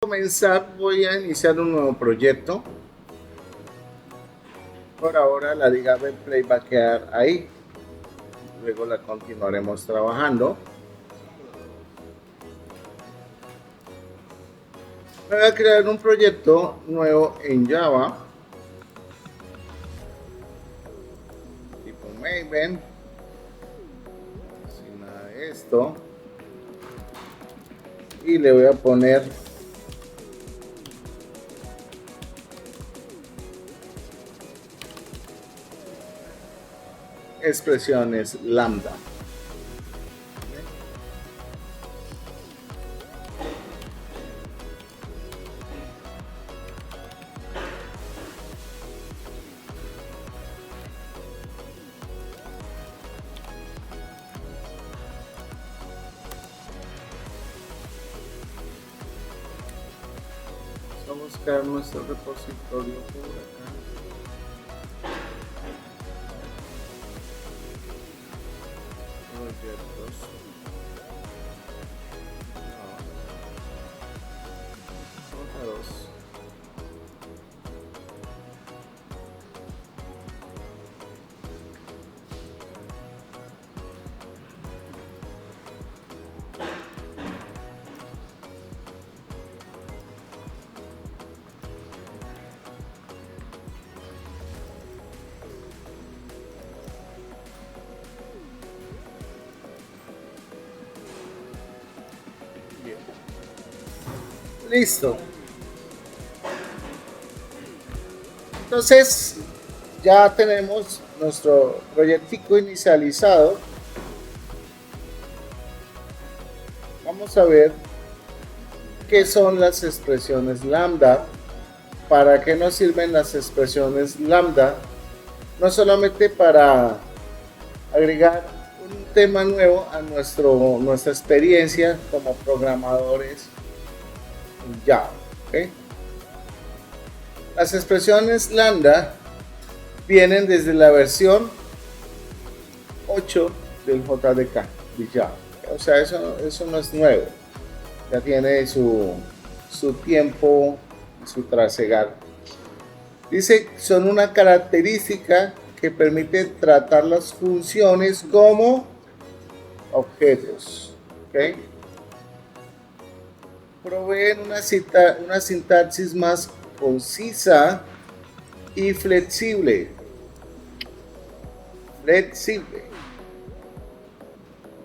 Comenzar voy a iniciar un nuevo proyecto. Por ahora la liga Play va a quedar ahí, luego la continuaremos trabajando. Voy a crear un proyecto nuevo en Java tipo Maven, sin nada de esto, y le voy a poner expresiones lambda. Vamos a buscar nuestro repositorio por acá. Proyectos. Dos. Listo. Entonces ya tenemos nuestro proyectico inicializado. Vamos a ver qué son las expresiones lambda, para qué nos sirven las expresiones lambda, no solamente para agregar un tema nuevo a nuestra experiencia como programadores en Java. ¿Okay? Las expresiones lambda vienen desde la versión 8 del JDK de Java. O sea, eso no es nuevo. Ya tiene su tiempo, su trasegar. Dice, son una característica que permite tratar las funciones como objetos. ¿Okay? Proveen una sintaxis más concisa y flexible.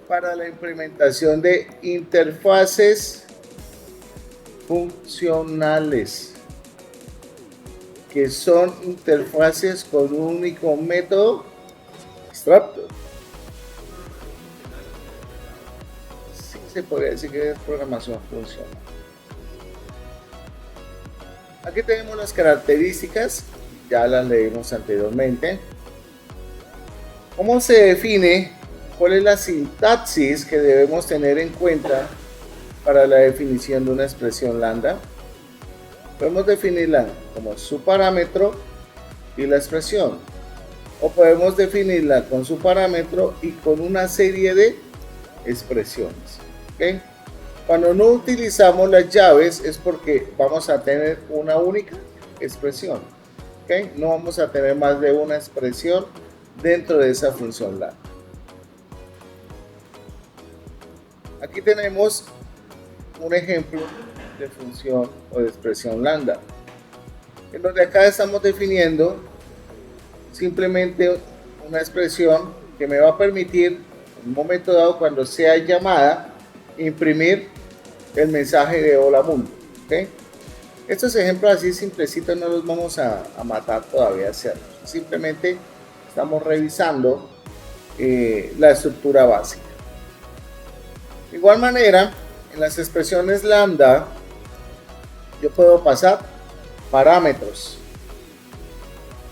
Para la implementación de interfaces funcionales, que son interfaces con un único método abstracto. Sí, se podría decir que es programación funcional. Aquí tenemos las características, ya las leímos anteriormente. ¿Cómo se define? ¿Cuál es la sintaxis que debemos tener en cuenta para la definición de una expresión lambda? Podemos definirla como su parámetro y la expresión, o podemos definirla con su parámetro y con una serie de expresiones. ¿Okay? Cuando no utilizamos las llaves es porque vamos a tener una única expresión. ¿Okay? No vamos a tener más de una expresión dentro de esa función lambda. Aquí tenemos un ejemplo de función o de expresión lambda, en donde acá estamos definiendo simplemente una expresión que me va a permitir en un momento dado, cuando sea llamada, imprimir el mensaje de hola mundo. ¿Okay? Estos ejemplos así simplecitos no los vamos a matar todavía, ¿cierto? Simplemente estamos revisando la estructura básica. De igual manera, en las expresiones lambda yo puedo pasar parámetros.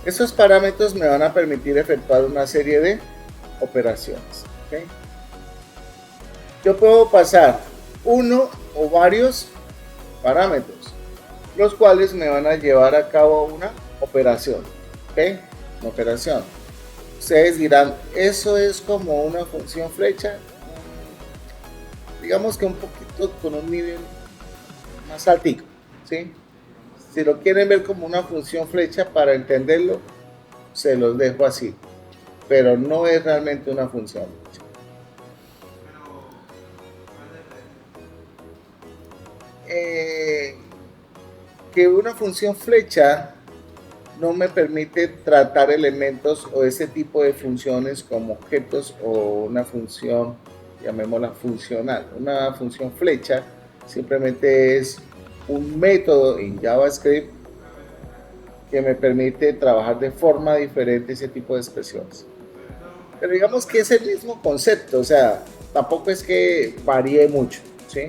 Estos parámetros me van a permitir efectuar una serie de operaciones. ¿Okay? Yo puedo pasar uno o varios parámetros, los cuales me van a llevar a cabo una operación. ¿Okay? Una operación. Ustedes dirán, ¿eso es como una función flecha? Digamos que un poquito con un nivel más altico. ¿sí? Si lo quieren ver como una función flecha para entenderlo, se los dejo así, pero no es realmente una función flecha. Que una función flecha no me permite tratar elementos o ese tipo de funciones como objetos o una función, llamémosla funcional. Una función flecha simplemente es un método en JavaScript que me permite trabajar de forma diferente ese tipo de expresiones. Pero digamos que es el mismo concepto, o sea, tampoco es que varíe mucho, ¿sí?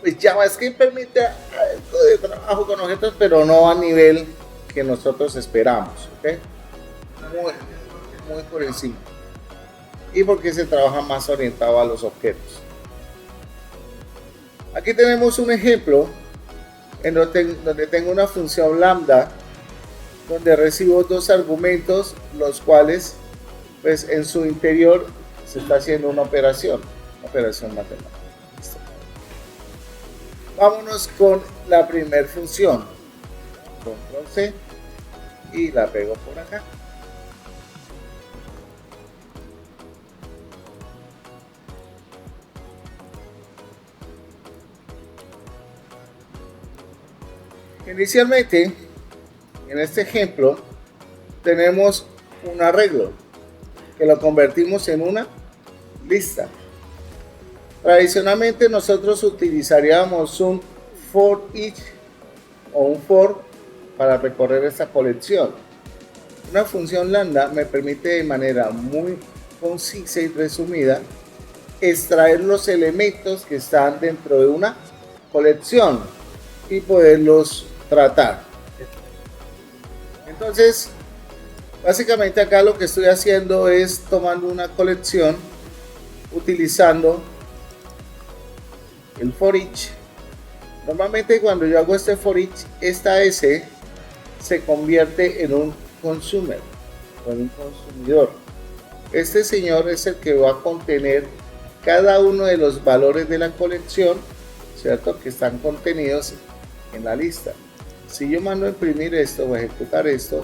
Pues JavaScript permite algo de trabajo con objetos, pero no a nivel que nosotros esperamos, ¿ok? Muy, muy por encima. Y porque se trabaja más orientado a los objetos. Aquí tenemos un ejemplo en donde tengo una función lambda, donde recibo dos argumentos, los cuales, pues en su interior se está haciendo una operación matemática. Listo. Vámonos con la primera función. Control C y la pego por acá. Inicialmente, en este ejemplo, tenemos un arreglo que lo convertimos en una lista. Tradicionalmente nosotros utilizaríamos un for each o un for para recorrer esta colección. Una función lambda me permite de manera muy concisa y resumida extraer los elementos que están dentro de una colección y poderlos tratar. Entonces, básicamente acá lo que estoy haciendo es tomando una colección utilizando el for each. Normalmente cuando yo hago este for each, esta S se convierte en un consumer, o en un consumidor. Este señor es el que va a contener cada uno de los valores de la colección, ¿cierto? Que están contenidos en la lista. Si yo mando a imprimir esto o ejecutar esto,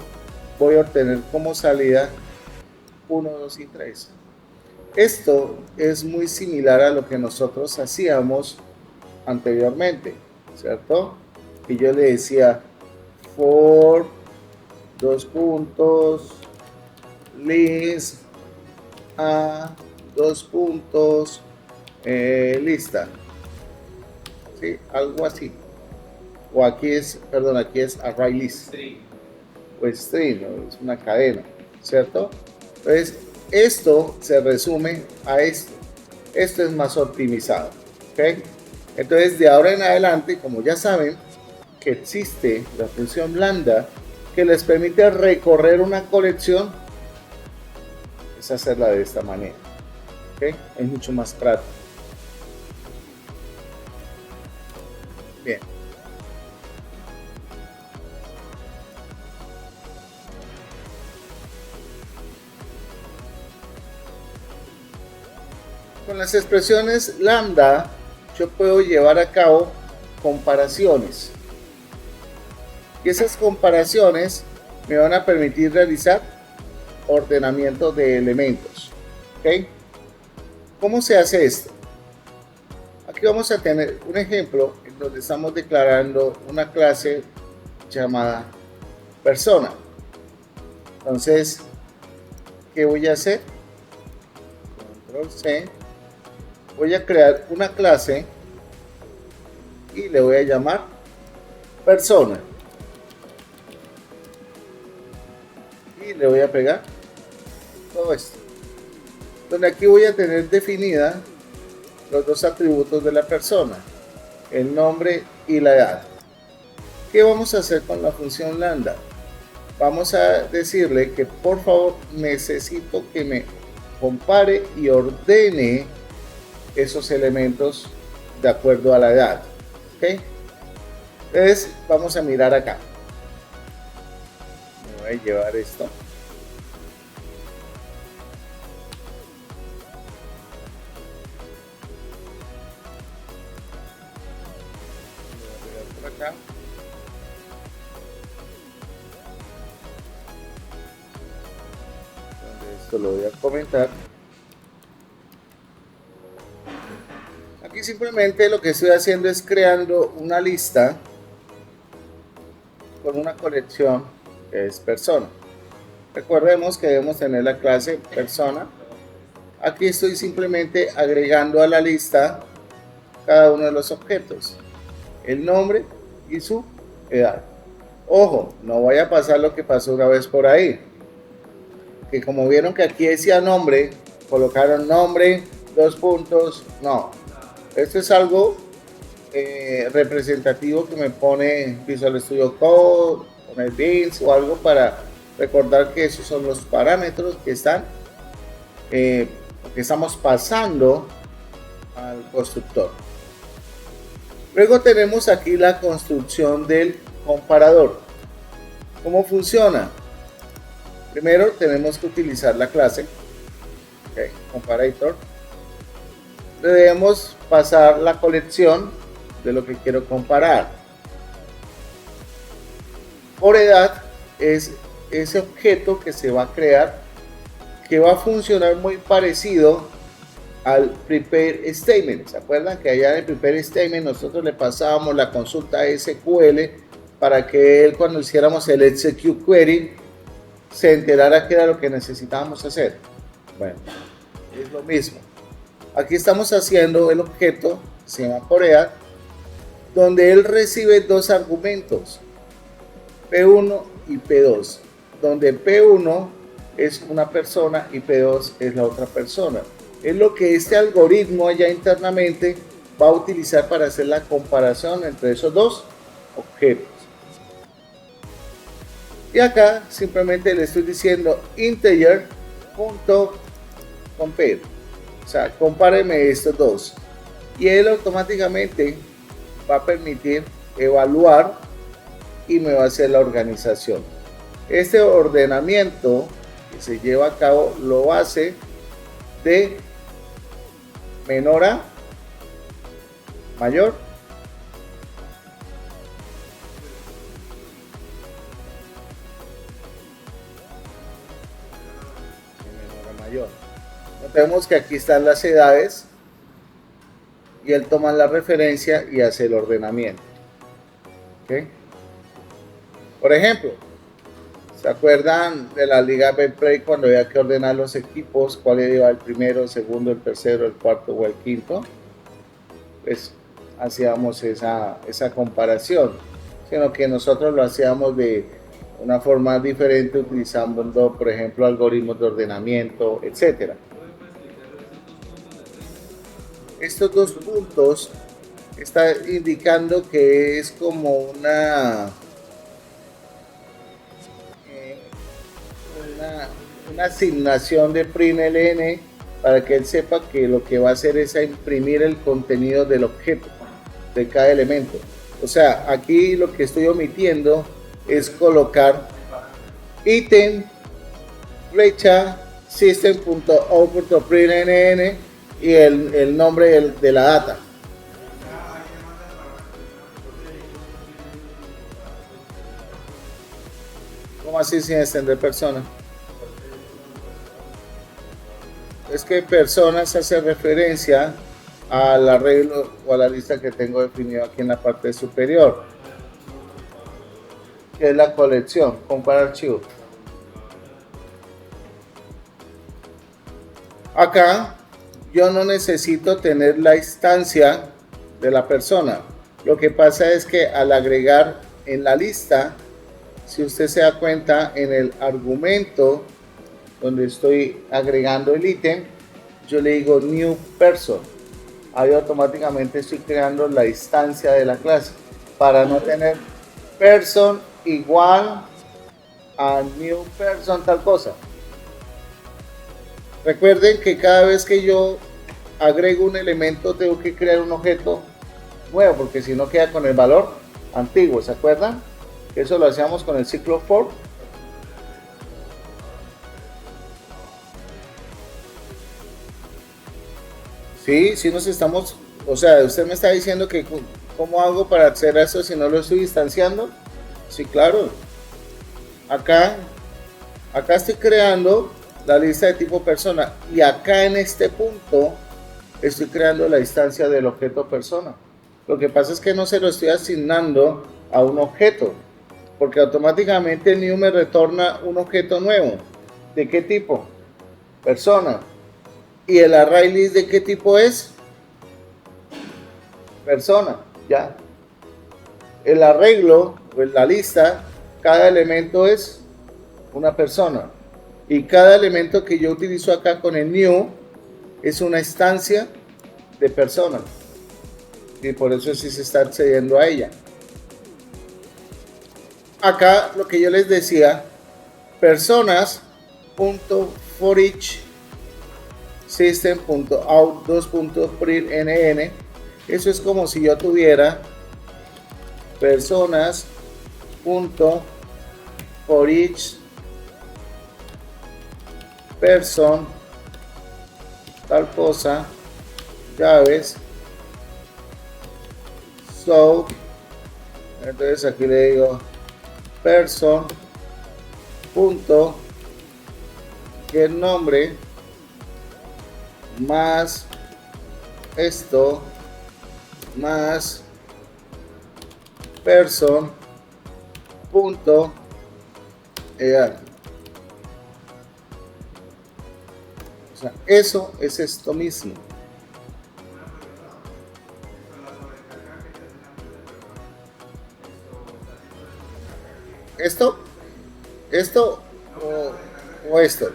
voy a obtener como salida 1, 2 y 3. Esto es muy similar a lo que nosotros hacíamos anteriormente, ¿cierto? Y yo le decía for dos puntos list a dos puntos lista, ¿sí? Algo así. O aquí es, perdón, aquí es array list o string, ¿no? Es una cadena, ¿cierto? Entonces esto se resume a esto. Esto es más optimizado, ¿ok? Entonces de ahora en adelante, como ya saben que existe la función lambda que les permite recorrer una colección, es hacerla de esta manera, ¿ok? Es mucho más práctico. Bien. Con las expresiones lambda, yo puedo llevar a cabo comparaciones. Y esas comparaciones me van a permitir realizar ordenamiento de elementos. ¿Ok? ¿Cómo se hace esto? Aquí vamos a tener un ejemplo en donde estamos declarando una clase llamada persona. Entonces, ¿qué voy a hacer? Control C. Voy a crear una clase y le voy a llamar persona. Y le voy a pegar todo esto. Donde aquí voy a tener definida los dos atributos de la persona, el nombre y la edad. ¿Qué vamos a hacer con la función lambda? Vamos a decirle que por favor necesito que me compare y ordene esos elementos de acuerdo a la edad. ¿Ok? Entonces vamos a mirar acá. Me voy a llevar esto. acá. Donde esto lo voy a comentar. Aquí simplemente lo que estoy haciendo es creando una lista con una colección que es persona. Recordemos que debemos tener la clase persona. Aquí estoy simplemente agregando a la lista cada uno de los objetos, el nombre y su edad. Ojo, no vaya a pasar lo que pasó una vez por ahí, que como vieron que aquí decía nombre, colocaron nombre, dos puntos. No, esto es algo representativo que me pone Visual Studio Code, poner bins o algo para recordar que esos son los parámetros que están que estamos pasando al constructor. Luego tenemos aquí la construcción del comparador. ¿Cómo funciona? Primero tenemos que utilizar la clase comparator. Debemos pasar la colección de lo que quiero comparar. Por edad es ese objeto que se va a crear, que va a funcionar muy parecido al prepare statement. ¿Se acuerdan que allá en el prepare statement nosotros le pasábamos la consulta SQL para que él, cuando hiciéramos el execute query, se enterara que era lo que necesitábamos hacer? Bueno, es lo mismo. Aquí estamos haciendo el objeto, se llama por edad, donde él recibe dos argumentos, P1 y P2, donde P1 es una persona y P2 es la otra persona. Es lo que este algoritmo allá internamente va a utilizar para hacer la comparación entre esos dos objetos. Y acá simplemente le estoy diciendo integer.compare, o sea, compáreme estos dos, y él automáticamente va a permitir evaluar y me va a hacer la organización. Este ordenamiento que se lleva a cabo lo hace de menor a mayor, Notemos que aquí están las edades y él toma la referencia y hace el ordenamiento. ¿Okay? Por ejemplo, ¿se acuerdan de la Liga Betplay cuando había que ordenar los equipos? ¿Cuál iba el primero, el segundo, el tercero, el cuarto o el quinto? Pues hacíamos esa comparación, sino que nosotros lo hacíamos de una forma diferente, utilizando, por ejemplo, algoritmos de ordenamiento, etc. Estos dos puntos están indicando que es como una asignación de println para que él sepa que lo que va a hacer es a imprimir el contenido del objeto de cada elemento. O sea, aquí lo que estoy omitiendo es colocar ítem flecha system.out.println y el nombre de la data. ¿Cómo así sin extender persona? Es que personas hace referencia al arreglo o a la lista que tengo definido aquí en la parte superior, que es la colección, comparar archivo. Acá yo no necesito tener la instancia de la persona. Lo que pasa es que al agregar en la lista, si usted se da cuenta, en el argumento donde estoy agregando el ítem, yo le digo new person. Ahí automáticamente estoy creando la instancia de la clase para no tener person igual a new person tal cosa. Recuerden que cada vez que yo agrego un elemento tengo que crear un objeto nuevo, porque si no queda con el valor antiguo. ¿Se acuerdan? Eso lo hacíamos con el ciclo for. Sí, sí nos estamos, o sea, usted me está diciendo que ¿Cómo hago para acceder a eso si no lo estoy instanciando? Sí, claro. Acá estoy creando la lista de tipo persona y acá en este punto estoy creando la instancia del objeto persona. Lo que pasa es que no se lo estoy asignando a un objeto, porque automáticamente el new me retorna un objeto nuevo. ¿De qué tipo? Persona. ¿Y el array list de qué tipo es? Persona. Ya. El arreglo o la lista, cada elemento es una persona. Y cada elemento que yo utilizo acá con el new es una instancia de persona. Y por eso sí se está accediendo a ella. Acá lo que yo les decía, personas.forEach system.out2.println, eso es como si yo tuviera personas.forEach person tal cosa llaves so, entonces aquí le digo person punto get nombre más esto más person punto edad. O sea, eso es esto mismo. Esto o esto.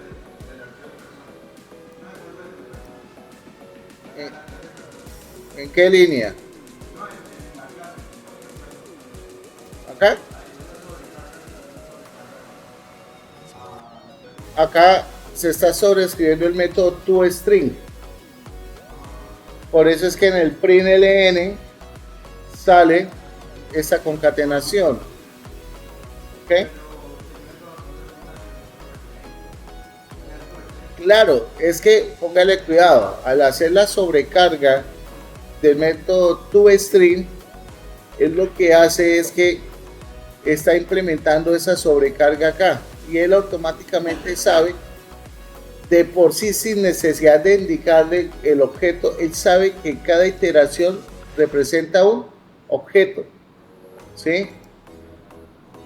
¿En qué línea? Acá. Acá se está sobreescribiendo el método toString. Por eso es que en el println sale esta concatenación. ¿Ok? Claro, es que póngale cuidado, al hacer la sobrecarga del método toString, él lo que hace es que está implementando esa sobrecarga acá y él automáticamente sabe de por sí, sin necesidad de indicarle el objeto, él sabe que cada iteración representa un objeto, ¿sí?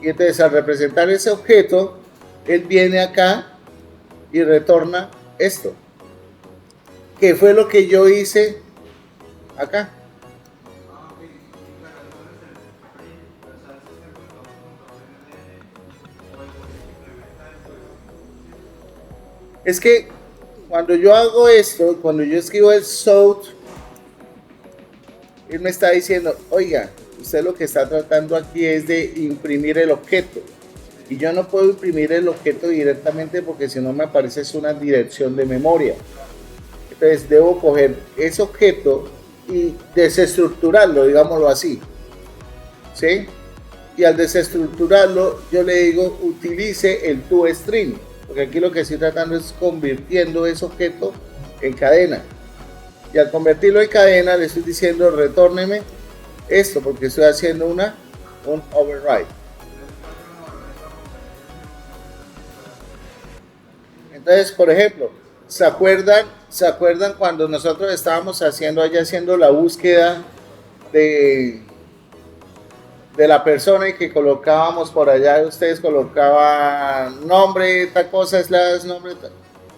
Y entonces al representar ese objeto, él viene acá y retorna esto, que fue lo que yo hice acá. Es que cuando yo hago esto, cuando yo escribo el south, él me está diciendo, oiga, usted lo que está tratando aquí es de imprimir el objeto. Y yo no puedo imprimir el objeto directamente porque si no me aparece una dirección de memoria. Entonces debo coger ese objeto y desestructurarlo, digámoslo así. ¿Sí? Y al desestructurarlo, yo le digo, utilice el toString. Porque aquí lo que estoy tratando es convirtiendo ese objeto en cadena. Y al convertirlo en cadena, le estoy diciendo, retórneme esto, porque estoy haciendo un override. Entonces, por ejemplo, ¿se acuerdan cuando nosotros estábamos haciendo la búsqueda de la persona y que colocábamos por allá, ustedes colocaban nombre, tal cosa, nombre, tal.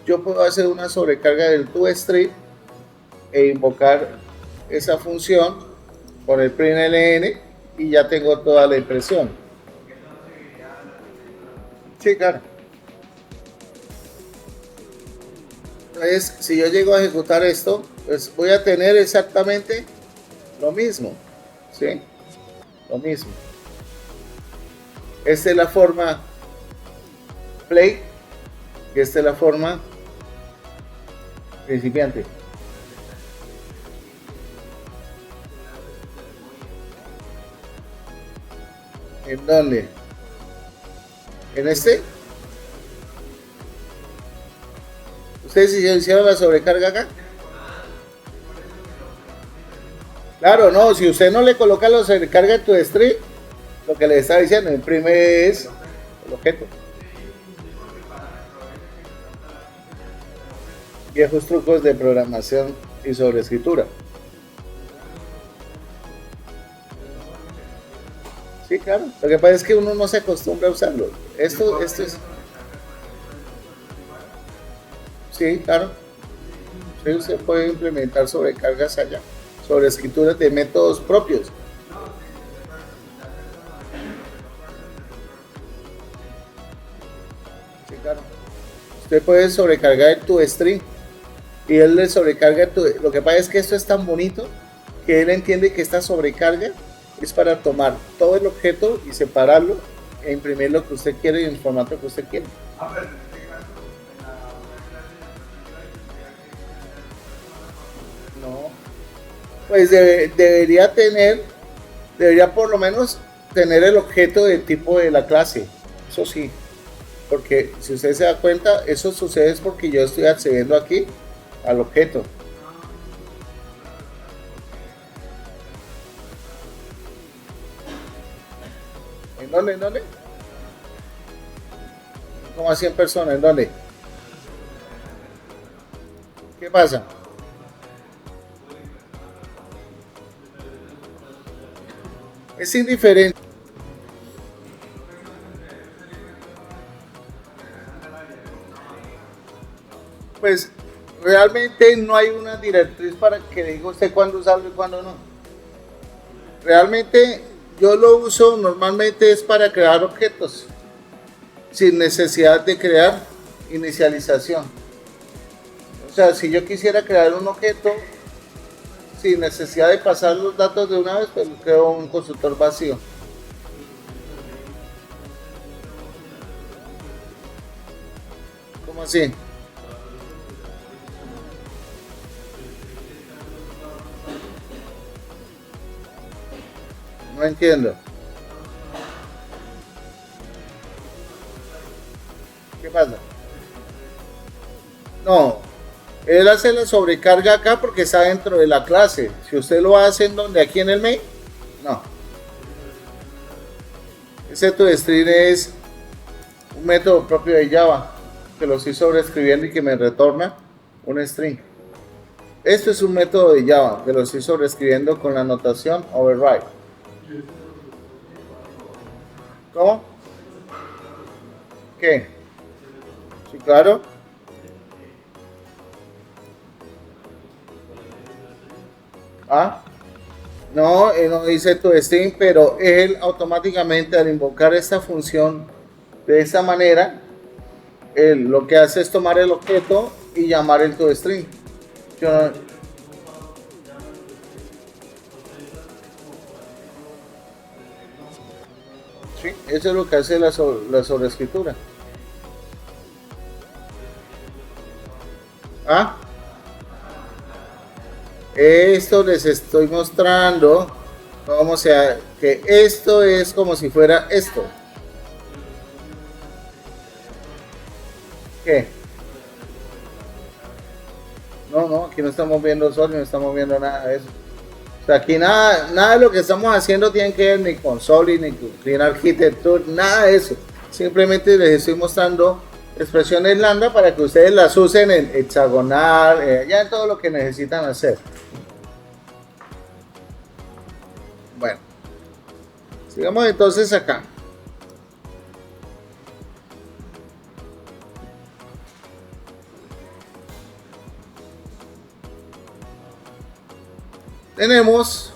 Yo puedo hacer una sobrecarga del toString e invocar esa función con el println y ya tengo toda la impresión. Sí, claro. Entonces, si yo llego a ejecutar esto, pues voy a tener exactamente lo mismo, ¿sí? Lo mismo. Esta es la forma play y esta es la forma principiante. ¿En dónde? ¿En este? ¿Ustedes hicieron la sobrecarga acá? Claro, no, si usted no le coloca los sobrecarga en tu stream, lo que le está diciendo, imprime es el objeto. Viejos trucos de programación y sobreescritura. Sí, claro. Lo que pasa es que uno no se acostumbra a usarlo. Esto es. Sí, claro. Sí, usted puede implementar sobrecargas allá, sobreescrituras de métodos propios. Sí, claro. Usted puede sobrecargar tu string y él le sobrecarga tu. Lo que pasa es que esto es tan bonito que él entiende que esta sobrecarga es para tomar todo el objeto y separarlo e imprimir lo que usted quiere en el formato que usted quiere. No, pues debería por lo menos tener el objeto del tipo de la clase. Eso sí, porque si usted se da cuenta, eso sucede es porque yo estoy accediendo aquí al objeto. ¿En dónde? ¿En dónde? ¿Cómo a 100 personas? ¿En dónde? ¿Qué pasa? Es indiferente. Pues realmente no hay una directriz para que diga usted cuándo usarlo y cuándo no. Realmente yo lo uso normalmente es para crear objetos sin necesidad de crear inicialización. O sea, si yo quisiera crear un objeto sin necesidad de pasar los datos de una vez, pues creo un constructor vacío. ¿Cómo así? No entiendo. ¿Qué pasa? No, él hace la sobrecarga acá porque está dentro de la clase. Si usted lo hace en donde, aquí en el main, no. Ese toString es un método propio de Java que lo estoy sobreescribiendo y que me retorna un string. Esto es un método de Java que lo estoy sobreescribiendo con la notación override. ¿Cómo? ¿Qué? Sí, claro. Ah, no, no dice toString, pero él automáticamente al invocar esta función de esta manera, él lo que hace es tomar el objeto y llamar el toString. Yo no- sí, eso es lo que hace la sobreescritura. Ah, esto les estoy mostrando cómo sea que esto es como si fuera esto. ¿Qué? No, no, aquí no estamos viendo sol, no estamos viendo nada de eso. O sea, aquí nada de lo que estamos haciendo tiene que ver ni con Solid, ni con Clean Architecture, nada de eso. Simplemente les estoy mostrando expresiones lambda para que ustedes las usen en hexagonal, ya en todo lo que necesitan hacer. Bueno, sigamos entonces acá. Tenemos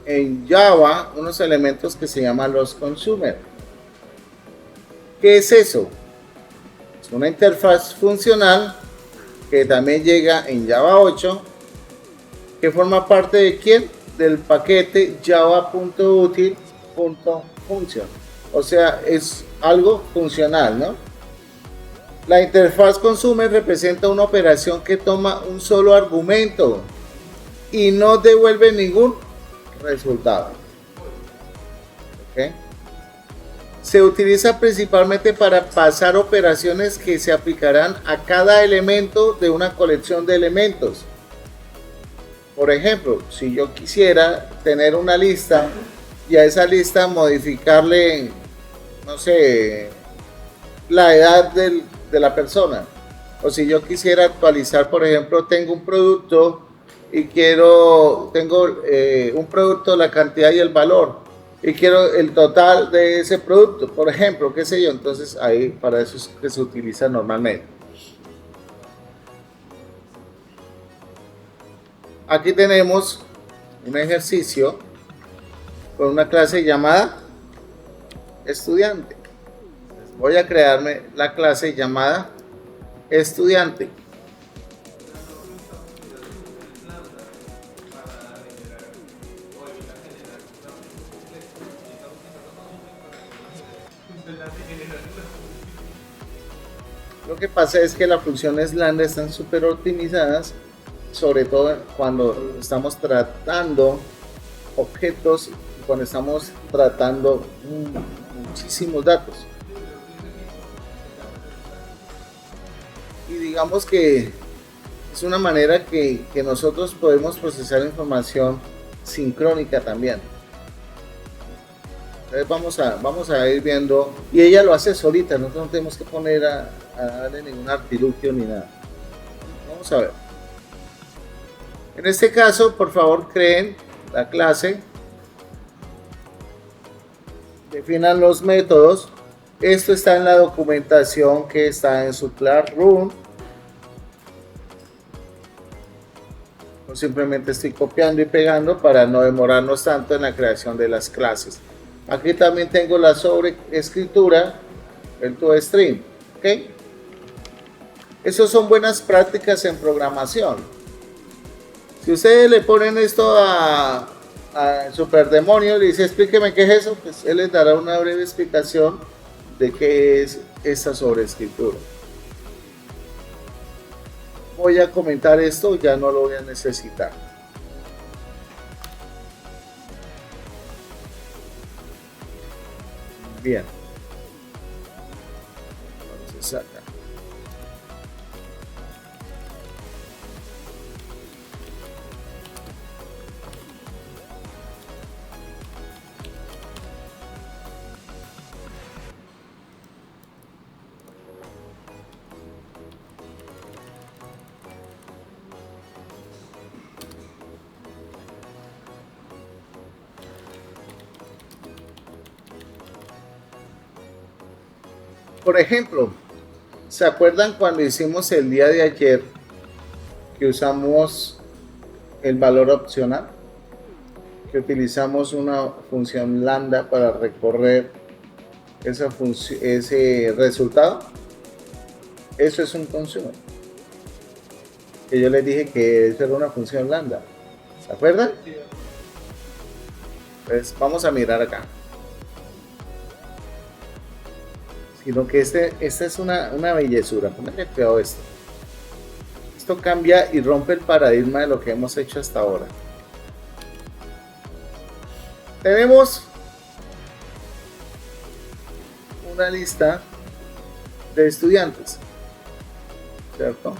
en Java unos elementos que se llaman los consumer. ¿Qué es eso? Es una interfaz funcional que también llega en Java 8, que forma parte de quién? Del paquete java.util.function. O sea, es algo funcional, ¿no? La interfaz consumer representa una operación que toma un solo argumento y no devuelve ningún resultado. ¿Okay? Se utiliza principalmente para pasar operaciones que se aplicarán a cada elemento de una colección de elementos. Por ejemplo, si yo quisiera tener una lista y a esa lista modificarle, no sé, la edad de la persona. O si yo quisiera actualizar, por ejemplo, tengo un producto y tengo un producto, la cantidad y el valor, y quiero el total de ese producto, por ejemplo, qué sé yo. Entonces ahí para eso es que se utiliza normalmente. Aquí tenemos un ejercicio con una clase llamada estudiante. Voy a crearme la clase llamada estudiante. Lo que pasa es que las funciones lambda están súper optimizadas, sobre todo cuando estamos tratando objetos, cuando estamos tratando muchísimos datos. Y digamos que es una manera que nosotros podemos procesar información sincrónica también. Entonces vamos a ir viendo, y ella lo hace solita, nosotros no tenemos que poner a darle ningún artilugio ni nada. Vamos a ver. En este caso, por favor, creen la clase, definan los métodos. Esto está en la documentación que está en su Classroom. Yo simplemente estoy copiando y pegando para no demorarnos tanto en la creación de las clases. Aquí también tengo la sobreescritura, el toString, ¿ok? Esas son buenas prácticas en programación. Si ustedes le ponen esto a Superdemonio, le dice explíqueme qué es eso, pues él les dará una breve explicación de qué es esta sobreescritura. Voy a comentar esto, ya no lo voy a necesitar. Bien. Entonces acá. Por ejemplo, ¿se acuerdan cuando hicimos el día de ayer que usamos el valor opcional? Que utilizamos una función lambda para recorrer ese resultado. Eso es un consumer. Que yo les dije que eso era una función lambda. ¿Se acuerdan? Pues vamos a mirar acá. Sino que esta es una bellezura. Pónganle cuidado a esto. Esto cambia y rompe el paradigma de lo que hemos hecho hasta ahora. Tenemos una lista de estudiantes, ¿cierto?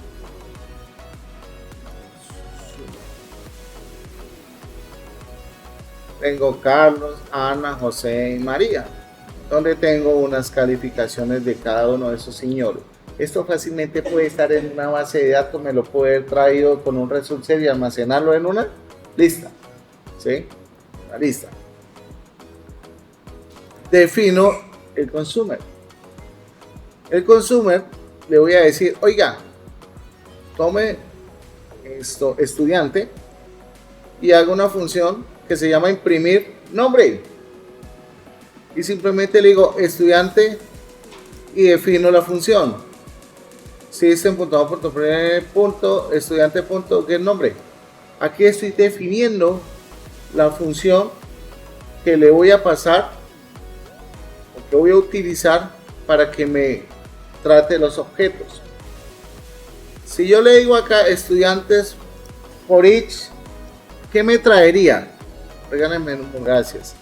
Tengo Carlos, Ana, José y María, donde tengo unas calificaciones de cada uno de esos señores. Esto fácilmente puede estar en una base de datos, me lo puede haber traído con un result set y almacenarlo en una lista, ¿sí? Una lista. Defino el consumer. El consumer le voy a decir, oiga, tome esto, estudiante, y hago una función que se llama imprimir nombre. Y simplemente le digo estudiante y defino la función. System.out.estudiante.get nombre. Aquí estoy definiendo la función que le voy a pasar o que voy a utilizar para que me trate los objetos. Si yo le digo acá estudiantes for each, ¿qué me traería? Regálenme un gracias.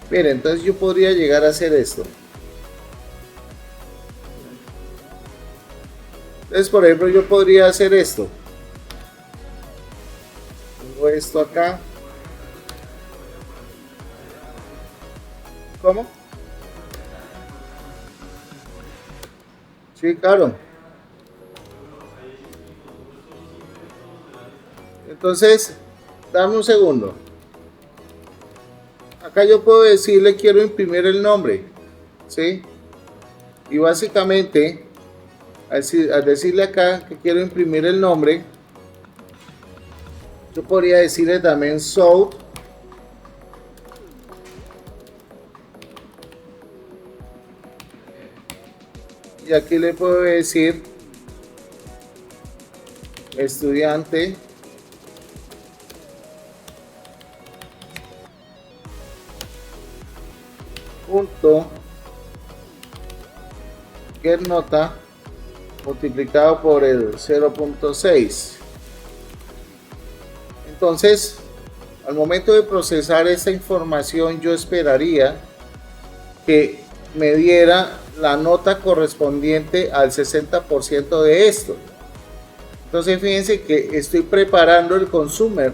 Miren, entonces yo podría llegar a hacer esto. Entonces, por ejemplo, yo podría hacer esto. Tengo esto acá. ¿Cómo? Sí, claro. Entonces, dame un segundo. Acá yo puedo decirle quiero imprimir el nombre, ¿sí? Y básicamente, al decirle acá que quiero imprimir el nombre, yo podría decirle también show. Y aquí le puedo decir estudiante punto get nota multiplicado por el 0.6. Entonces, al momento de procesar esta información, yo esperaría que me diera la nota correspondiente al 60% de esto. Entonces, fíjense que estoy preparando el consumer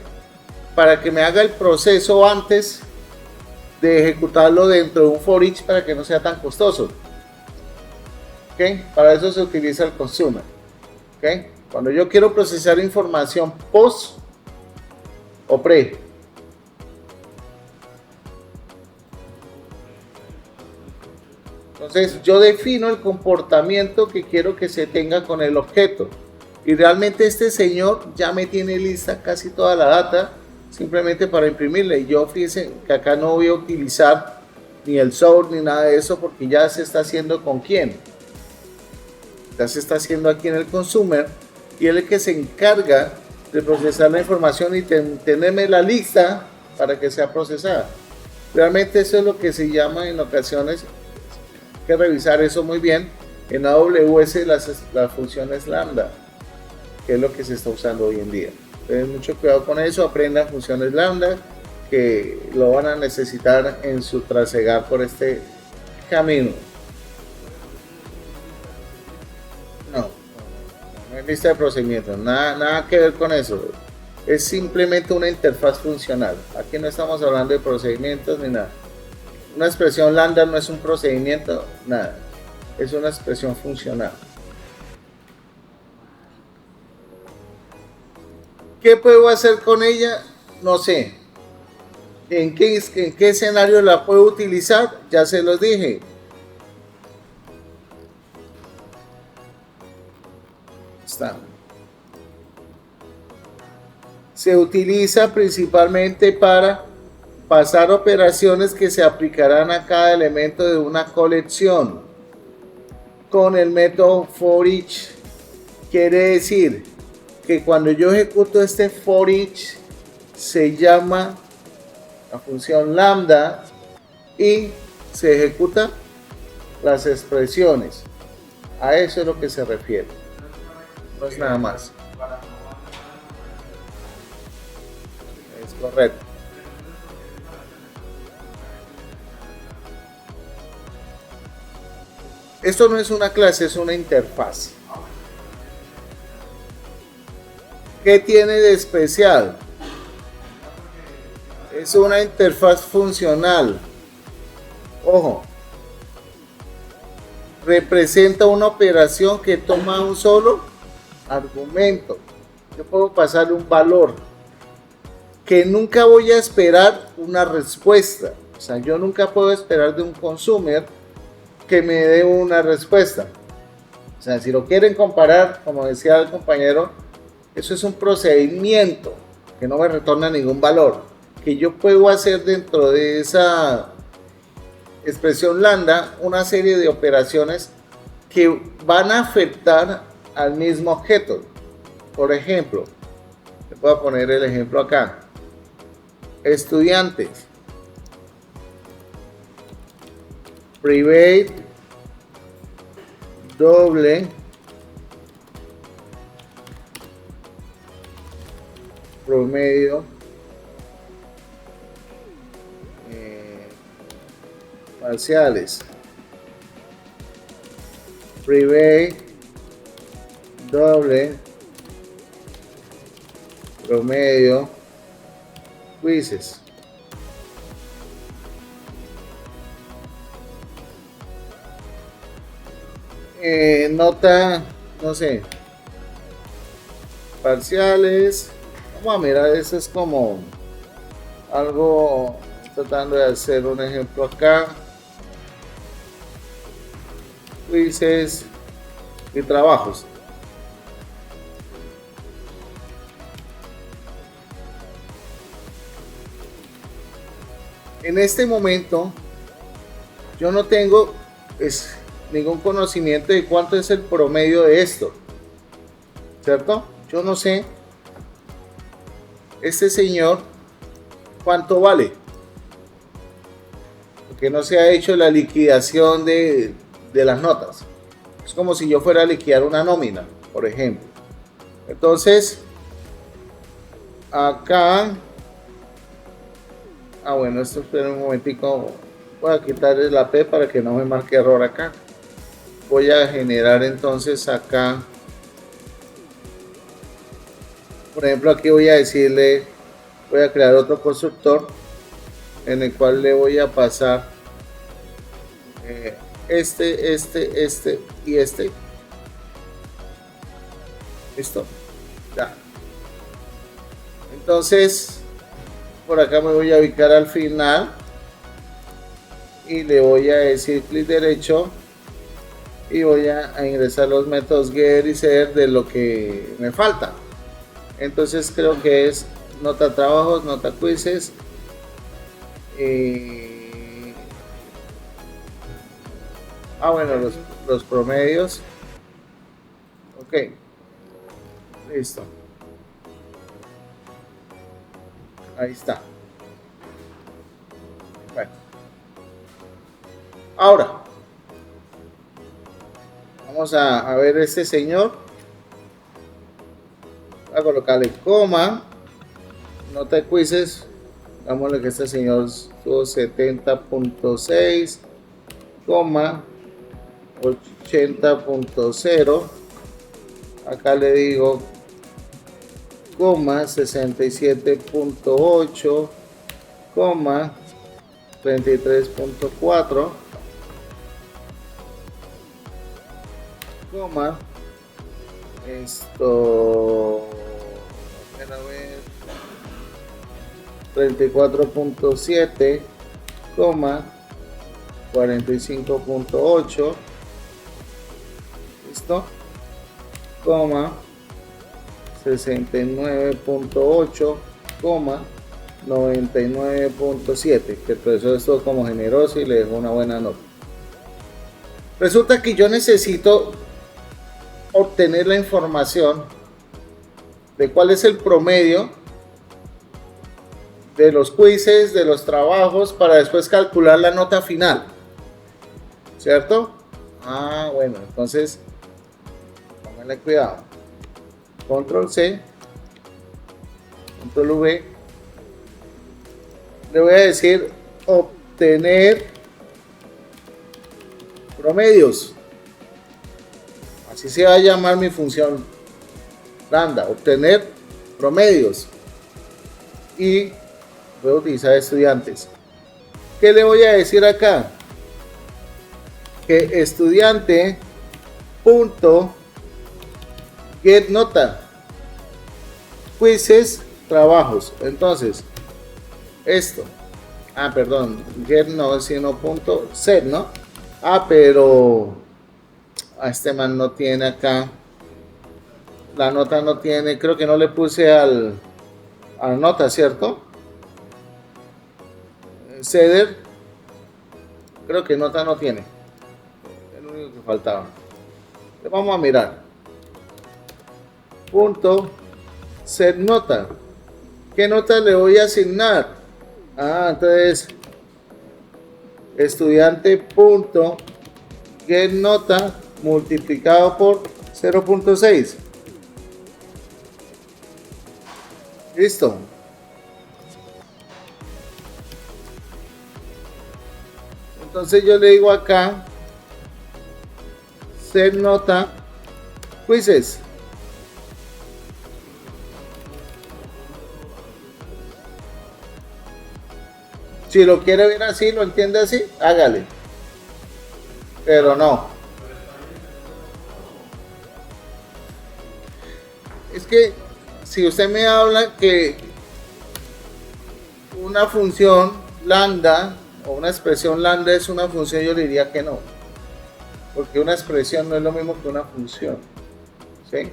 para que me haga el proceso antes de ejecutarlo dentro de un for each para que no sea tan costoso. ¿Okay? Para eso se utiliza el consumer. ¿Okay? Cuando yo quiero procesar información post o pre. Entonces yo defino el comportamiento que quiero que se tenga con el objeto. Y realmente este señor ya me tiene lista casi toda la data simplemente para imprimirle. Y yo fíjense que acá no voy a utilizar ni el source ni nada de eso porque ya se está haciendo con quién. Ya se está haciendo aquí en el consumer y él es el que se encarga de procesar la información y tenerme la lista para que sea procesada. Realmente eso es lo que se llama en ocasiones, hay que revisar eso muy bien, en AWS las funciones lambda, que es lo que se está usando hoy en día. Entonces mucho cuidado con eso, aprendan funciones lambda que lo van a necesitar en su trasegar por este camino. No hay lista de procedimientos, nada que ver con eso. Es simplemente una interfaz funcional. Aquí no estamos hablando de procedimientos ni nada. Una expresión lambda no es un procedimiento, nada. Es una expresión funcional. ¿Qué puedo hacer con ella? No sé. ¿En qué escenario la puedo utilizar? Ya se los dije. Está. Se utiliza principalmente para pasar operaciones que se aplicarán a cada elemento de una colección. Con el método for each quiere decir que cuando yo ejecuto este for each se llama la función lambda y se ejecuta las expresiones. A eso es lo que se refiere. No es nada más. Es correcto. Esto no es una clase, es una interfaz. ¿Qué tiene de especial? Es una interfaz funcional. Ojo. Representa una operación que toma un solo argumento. Yo puedo pasarle un valor que nunca voy a esperar una respuesta. O sea, yo nunca puedo esperar de un consumer que me dé una respuesta. O sea, si lo quieren comparar, como decía el compañero, eso es un procedimiento que no me retorna ningún valor. Que yo puedo hacer dentro de esa expresión lambda una serie de operaciones que van a afectar al mismo objeto. Por ejemplo, le voy a poner el ejemplo acá. Estudiantes. Private doble promedio parciales. Private doble promedio quizzes. Nota, no sé, parciales. Vamos a mirar, eso es como algo, tratando de hacer un ejemplo acá. Quizzes y trabajos. En este momento yo no tengo ningún conocimiento de cuánto es el promedio de esto, ¿cierto? Yo no sé este señor cuánto vale, porque no se ha hecho la liquidación de las notas. Es como si yo fuera a liquidar una nómina, por ejemplo. Entonces acá, bueno, esto, espera un momentico, voy a quitarle la P para que no me marque error acá. Voy a generar entonces acá, por ejemplo, aquí voy a decirle, voy a crear otro constructor en el cual le voy a pasar este y este. Listo, ya. Entonces por acá me voy a ubicar al final y le voy a decir clic derecho y voy a ingresar los métodos get y setter de lo que me falta. Entonces creo que es nota trabajos, nota quizzes, bueno, los promedios. Ok, listo, ahí está. Bueno, ahora vamos a ver este señor. Voy a colocarle coma, nota de quizzes, dámosle que este señor tuvo 70.6, coma 80.0, acá le digo coma 67.8, coma 33.4, coma esto, a ver, 34.7, coma 45.8, listo, coma 69.8, coma 99.7, que el profesor estuvo como generoso y le dejó una buena nota. Resulta que yo necesito obtener la información de cuál es el promedio de los quizzes, de los trabajos, para después calcular la nota final, ¿cierto? Bueno, entonces pónganle cuidado. Control C, Control V, le voy a decir obtener promedios. Así se va a llamar mi función lambda, obtener promedios. Y voy a utilizar estudiantes. ¿Qué le voy a decir acá? Que estudiante punto get nota, quizzes, trabajos. Entonces esto, perdón, get no, sino punto set, ¿no? Pero este man no tiene acá, la nota no tiene, creo que no le puse al nota, ¿cierto? Setter, creo que nota no tiene, es lo único que faltaba. Vamos a mirar. Punto set nota, ¿qué nota le voy a asignar? Entonces estudiante punto get nota multiplicado por 0.6. Listo. Entonces yo le digo acá set nota quizzes. Si lo quiere ver así, lo entiende así, hágale. Pero no. Es que si usted me habla que una función lambda o una expresión lambda es una función, yo le diría que no. Porque una expresión no es lo mismo que una función. ¿Sí?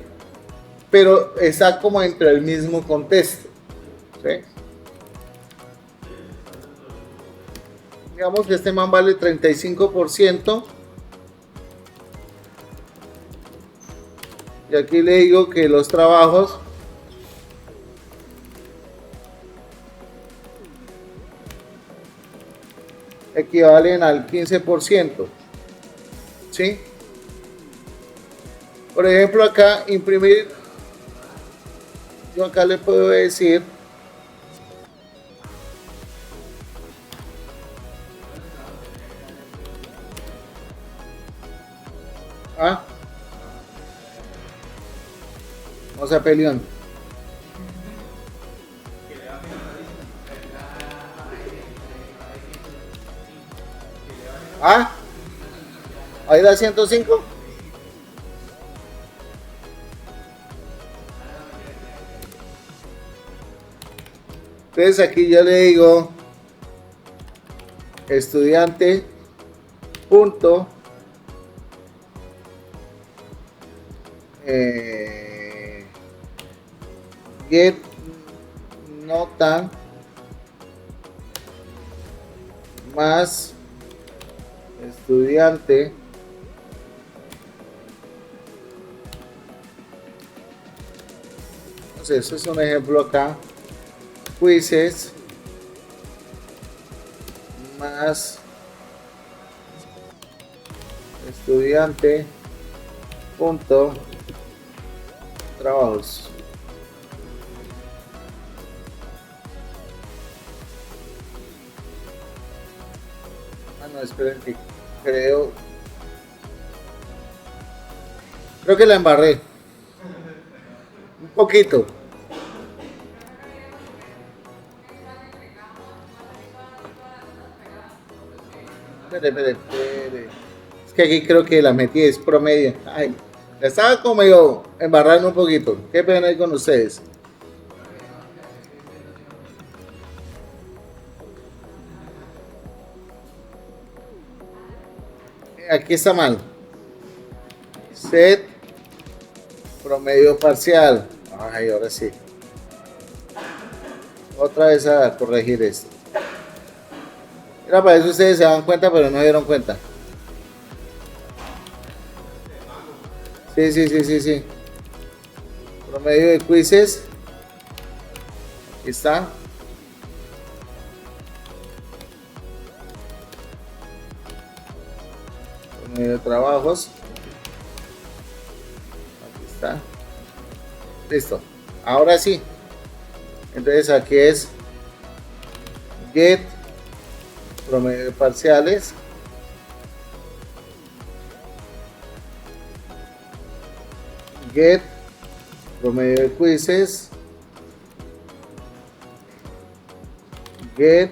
Pero está como dentro del mismo contexto. ¿Sí? Digamos que este man vale 35%. Y aquí le digo que los trabajos equivalen al 15%. ¿Sí? Por ejemplo, acá imprimir, yo acá le puedo decir vamos a pelear. Ahí da 105. Entonces aquí yo le digo estudiante punto get nota más estudiante entonces eso es un ejemplo acá, quizzes más estudiante punto trabajos. No, esperen que creo que la embarré un poquito. Espere. Es que aquí creo que la metí es promedio. Ay, la estaba como yo embarrando un poquito. Qué pena ir con ustedes. Aquí está mal. Set promedio parcial. Ay, ahora sí. Otra vez a corregir esto. Era para eso ustedes se dan cuenta, pero no dieron cuenta. Sí. Promedio de quizzes. Aquí está. Promedio de trabajos. Aquí está. Listo. Ahora sí. Entonces aquí es get promedio de parciales. Get promedio de quizzes. Get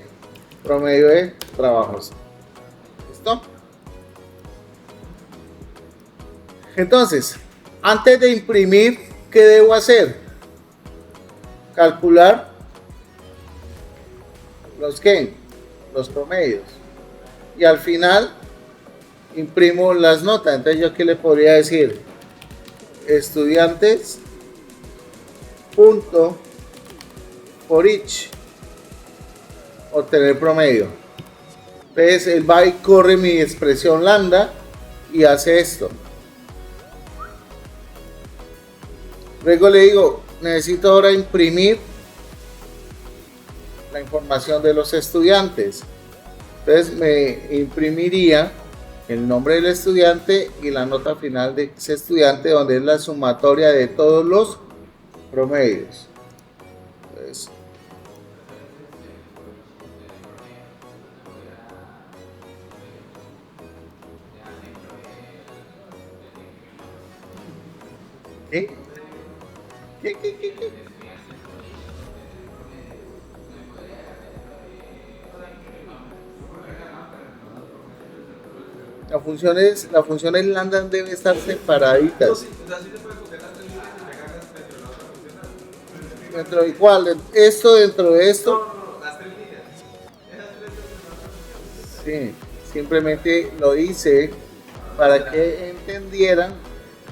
promedio de trabajos. ¿Listo? Entonces, antes de imprimir, ¿qué debo hacer? Calcular los promedios. Y al final imprimo las notas. Entonces, ¿yo qué le podría decir? Estudiantes punto for each obtener promedio. Entonces él va y corre mi expresión lambda y hace esto. Luego le digo, necesito ahora imprimir la información de los estudiantes. Entonces me imprimiría el nombre del estudiante y la nota final de ese estudiante, donde es la sumatoria de todos los promedios. Entonces, ¿Qué? Las funciones lambda deben estar separaditas. ¿Dentro de cuál? ¿Esto dentro de esto? Sí, simplemente lo hice para que entendieran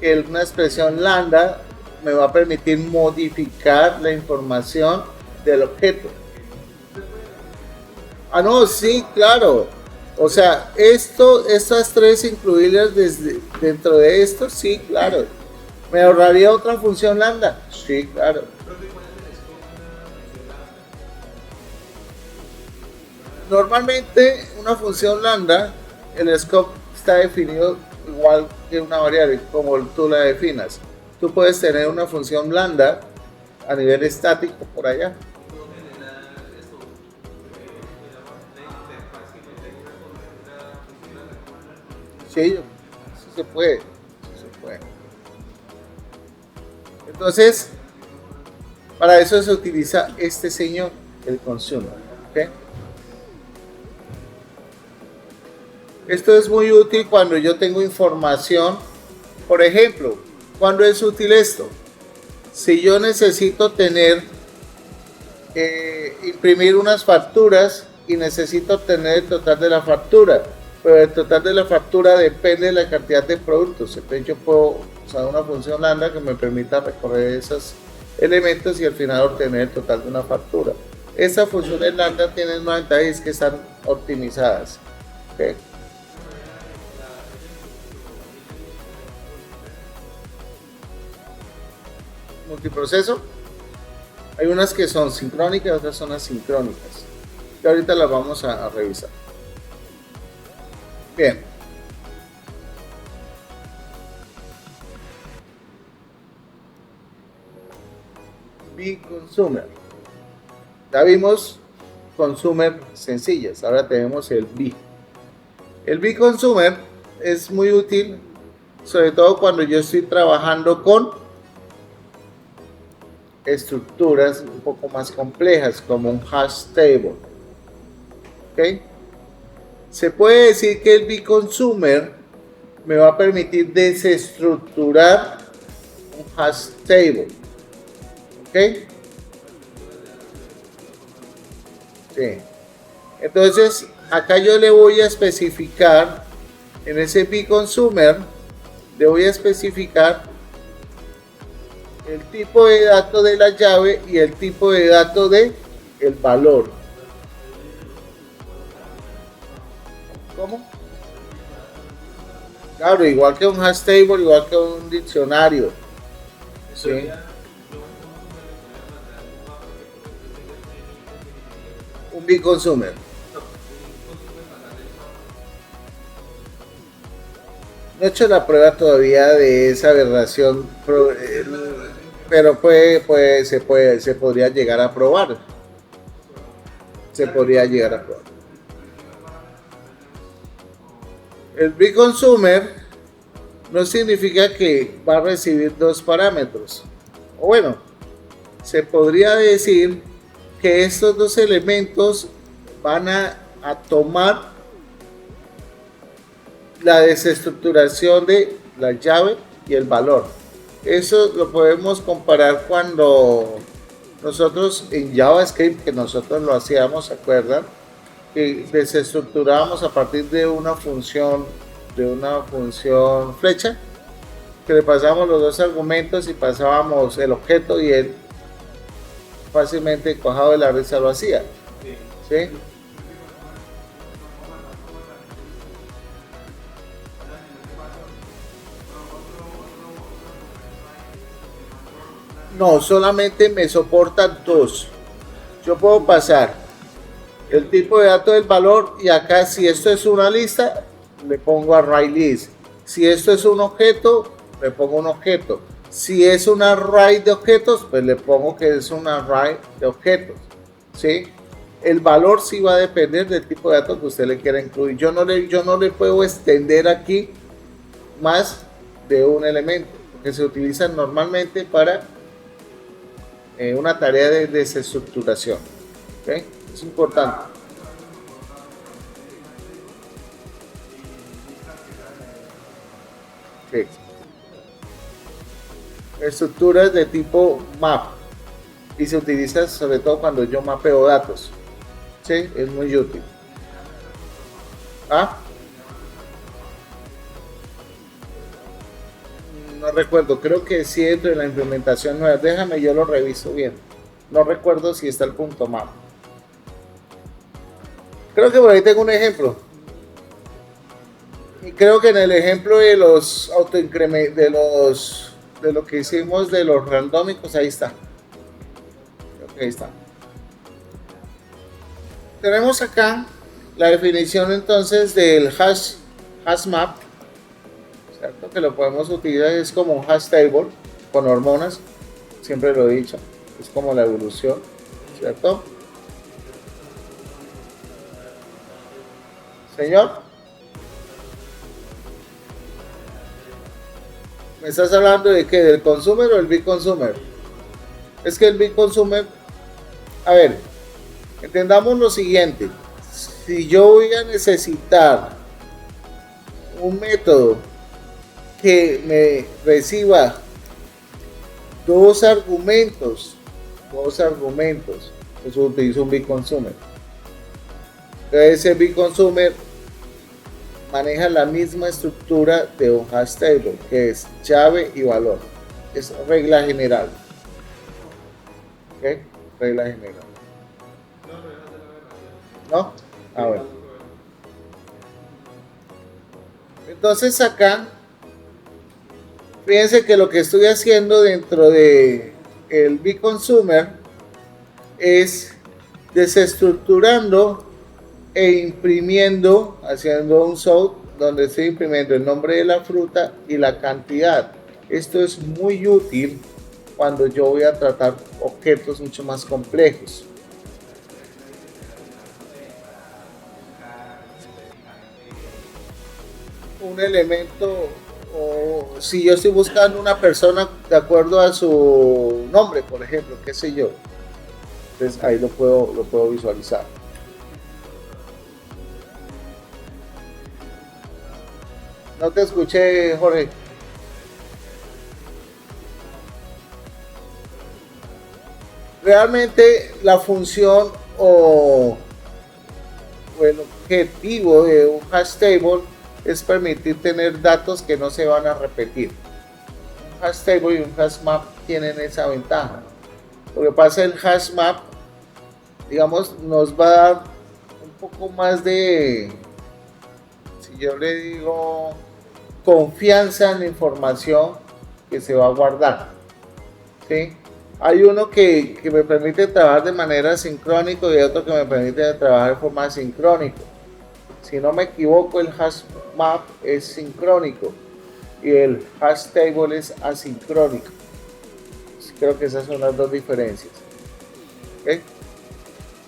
que una expresión lambda me va a permitir modificar la información del objeto. Ah, no, sí, claro. O sea, estas tres incluirlas dentro de esto, sí, claro. ¿Me ahorraría otra función lambda? Sí, claro. Normalmente una función lambda, el scope está definido igual que una variable, como tú la definas. Tú puedes tener una función lambda a nivel estático por allá. Sí, sí se puede, sí se puede. Entonces, para eso se utiliza este señor, el consumer. ¿Okay? Esto es muy útil cuando yo tengo información. Por ejemplo, ¿cuándo es útil esto? Si yo necesito imprimir unas facturas y necesito obtener el total de la factura, pero el total de la factura depende de la cantidad de productos. Entonces yo puedo usar una función lambda que me permita recorrer esos elementos y al final obtener el total de una factura. Estas funciones lambda tienen una ventaja y es que están optimizadas. ¿Okay? Multiproceso. Hay unas que son sincrónicas, otras son asincrónicas. Y ahorita las vamos a revisar. Bien. B-Consumer. Ya vimos consumer sencillas, ahora tenemos el B. El B-Consumer es muy útil, sobre todo cuando yo estoy trabajando con estructuras un poco más complejas, como un hash table. ¿Okay? Se puede decir que el B-Consumer me va a permitir desestructurar un hash table. ¿Ok? Sí. Entonces, acá yo le voy a especificar, en ese B-Consumer, le voy a especificar el tipo de dato de la llave y el tipo de dato de el valor. ¿Cómo? Claro, igual que un hash table, igual que un diccionario. ¿Sí? Un B-Consumer. No he hecho la prueba todavía de esa aberración, pero se podría llegar a probar. Se podría llegar a probar. El B-Consumer no significa que va a recibir dos parámetros. O bueno, se podría decir que estos dos elementos van a tomar la desestructuración de la llave y el valor. Eso lo podemos comparar cuando nosotros en JavaScript, que nosotros lo hacíamos, ¿se acuerdan? Que desestructurábamos a partir de una función flecha, que le pasamos los dos argumentos y pasábamos el objeto y él fácilmente cuajado de la risa lo hacía. ¿Sí? No, solamente me soporta dos. Yo puedo pasar el tipo de dato del valor y acá si esto es una lista, le pongo array list. Si esto es un objeto, le pongo un objeto. Si es un array de objetos, pues le pongo que es un array de objetos. ¿Sí? El valor sí va a depender del tipo de datos que usted le quiera incluir. Yo no le puedo extender aquí más de un elemento, que se utilizan normalmente para una tarea de desestructuración. ¿Okay? Es importante. Ok. Estructuras de tipo map y se utiliza sobre todo cuando yo mapeo datos. Sí, es muy útil. ¿Ah? No recuerdo, creo que sí dentro de la implementación nueva. Déjame, yo lo reviso bien. No recuerdo si está el punto map. Creo que por ahí tengo un ejemplo. Y creo que en el ejemplo de los autoincrementos, de lo que hicimos de los randómicos, ahí está. Creo que ahí está. Tenemos acá la definición entonces del hash map, ¿cierto? Que lo podemos utilizar, es como un hash table con hormonas, siempre lo he dicho, es como la evolución, ¿cierto? Señor, ¿me estás hablando de qué? ¿Del consumer o el big consumer? Es que el big consumer, a ver, entendamos lo siguiente, si yo voy a necesitar un método que me reciba dos argumentos, pues utilizo un big consumer. Entonces ese big consumer maneja la misma estructura de un hash table, que es llave y valor. Es regla general. ¿Ok? Regla general. ¿No? Ah, bueno. Entonces acá, fíjense que lo que estoy haciendo dentro de el big consumer es desestructurando e imprimiendo, haciendo un sort donde estoy imprimiendo el nombre de la fruta y la cantidad. Esto es muy útil cuando yo voy a tratar objetos mucho más complejos. Un elemento, o si yo estoy buscando una persona de acuerdo a su nombre, por ejemplo, qué sé yo, entonces ahí lo puedo visualizar. No te escuché, Jorge. Realmente la función o el objetivo de un hash table es permitir tener datos que no se van a repetir. Un hash table y un hash map tienen esa ventaja. Lo que pasa es el hash map, digamos, nos va a dar un poco más de, si yo le digo, confianza en la información que se va a guardar. ¿Sí? Hay uno que me permite trabajar de manera sincrónica y otro que me permite trabajar de forma asincrónica. Si no me equivoco, el hash map es sincrónico y el hash table es asincrónico. Creo que esas son las dos diferencias. ¿Okay?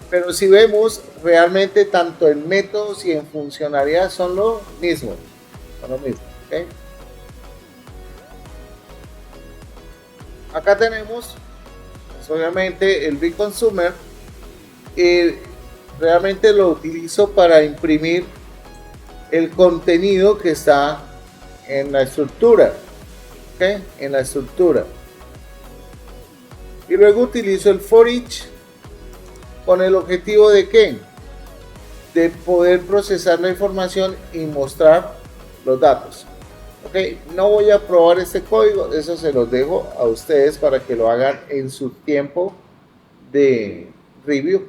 Pero si vemos, realmente tanto en métodos y en funcionalidad son lo mismo. ¿Okay? Acá tenemos pues, obviamente el big consumer, y realmente lo utilizo para imprimir el contenido que está en la estructura. ¿Okay? En la estructura. Y luego utilizo el for each con el objetivo de ¿qué? De poder procesar la información y mostrar los datos. Ok, no voy a probar este código, eso se los dejo a ustedes para que lo hagan en su tiempo de review.